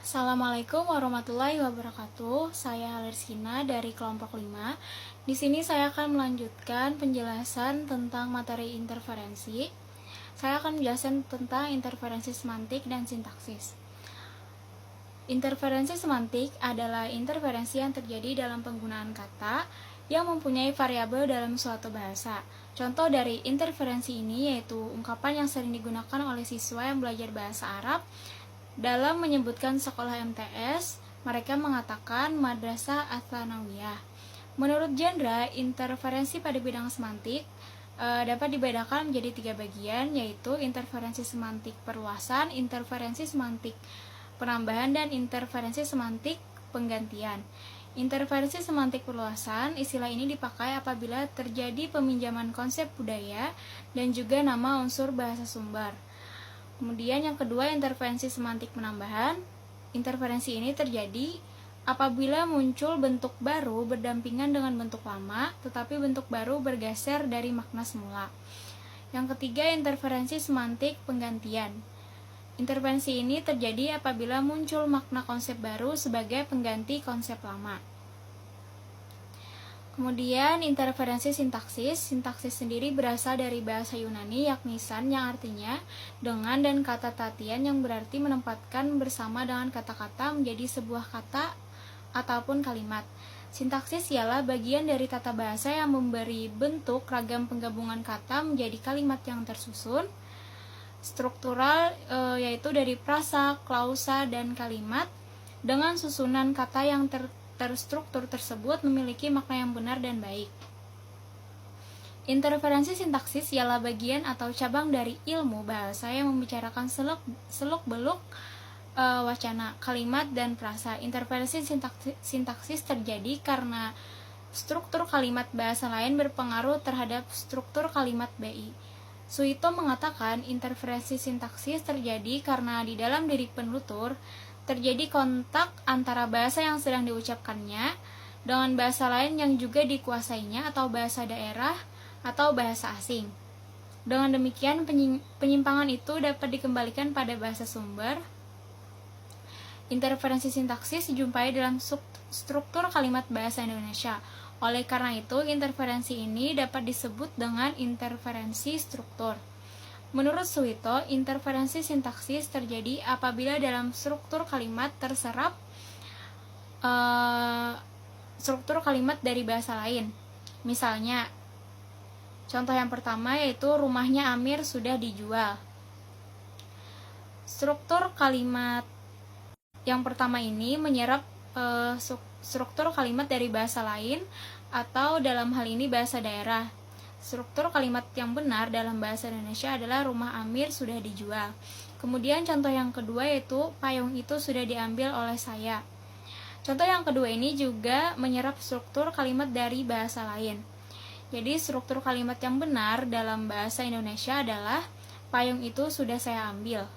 Assalamualaikum warahmatullahi wabarakatuh. Saya Halerskina dari kelompok 5. Di sini saya akan melanjutkan penjelasan tentang materi interferensi. Saya akan menjelaskan tentang interferensi semantik dan sintaksis. Interferensi semantik adalah interferensi yang terjadi dalam penggunaan kata yang mempunyai variabel dalam suatu bahasa. Contoh dari interferensi ini yaitu ungkapan yang sering digunakan oleh siswa yang belajar bahasa Arab dalam menyebutkan sekolah MTS. Mereka mengatakan Madrasah Ats-Tsanawiyah. Menurut genre, interferensi pada bidang semantik dapat dibedakan menjadi 3 bagian, yaitu interferensi semantik perluasan, interferensi semantik penambahan, dan interferensi semantik penggantian. Interferensi semantik perluasan, istilah ini dipakai apabila terjadi peminjaman konsep budaya dan juga nama unsur bahasa sumber. Kemudian yang kedua, interferensi semantik penambahan. Interferensi ini terjadi apabila muncul bentuk baru berdampingan dengan bentuk lama, tetapi bentuk baru bergeser dari makna semula. Yang ketiga, interferensi semantik penggantian. Interferensi ini terjadi apabila muncul makna konsep baru sebagai pengganti konsep lama. Kemudian interferensi sintaksis. Sintaksis sendiri berasal dari bahasa Yunani yakni san yang artinya dengan dan kata tatian yang berarti menempatkan bersama dengan kata-kata menjadi sebuah kata ataupun kalimat. Sintaksis ialah bagian dari tata bahasa yang memberi bentuk ragam penggabungan kata menjadi kalimat yang tersusun. Struktural yaitu dari prasa, klausa, dan kalimat dengan susunan kata yang terstruktur tersebut memiliki makna yang benar dan baik. Interferensi sintaksis ialah bagian atau cabang dari ilmu bahasa yang membicarakan seluk-beluk wacana, kalimat, dan frasa. Interferensi sintaksis terjadi karena struktur kalimat bahasa lain berpengaruh terhadap struktur kalimat BI. Suito mengatakan interferensi sintaksis terjadi karena di dalam diri penutur terjadi kontak antara bahasa yang sedang diucapkannya dengan bahasa lain yang juga dikuasainya atau bahasa daerah atau bahasa asing. Dengan demikian, penyimpangan itu dapat dikembalikan pada bahasa sumber. Interferensi sintaksis dijumpai dalam struktur kalimat bahasa Indonesia. Oleh karena itu, interferensi ini dapat disebut dengan interferensi struktur. Menurut Suito, interferensi sintaksis terjadi apabila dalam struktur kalimat terserap struktur kalimat dari bahasa lain. Misalnya, contoh yang pertama yaitu rumahnya Amir sudah dijual. Struktur kalimat yang pertama ini menyerap struktur kalimat dari bahasa lain atau dalam hal ini bahasa daerah. Struktur kalimat yang benar dalam bahasa Indonesia adalah rumah Amir sudah dijual. Kemudian contoh yang kedua yaitu payung itu sudah diambil oleh saya. Contoh yang kedua ini juga menyerap struktur kalimat dari bahasa lain. Jadi struktur kalimat yang benar dalam bahasa Indonesia adalah payung itu sudah saya ambil.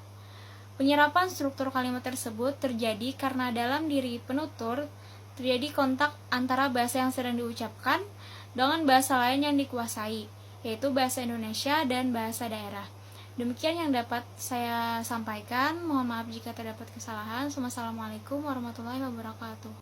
Penyerapan struktur kalimat tersebut terjadi karena dalam diri penutur terjadi kontak antara bahasa yang sedang diucapkan dengan bahasa lain yang dikuasai, yaitu bahasa Indonesia dan bahasa daerah. Demikian yang dapat saya sampaikan. Mohon maaf jika terdapat kesalahan. Wassalamualaikum warahmatullahi wabarakatuh.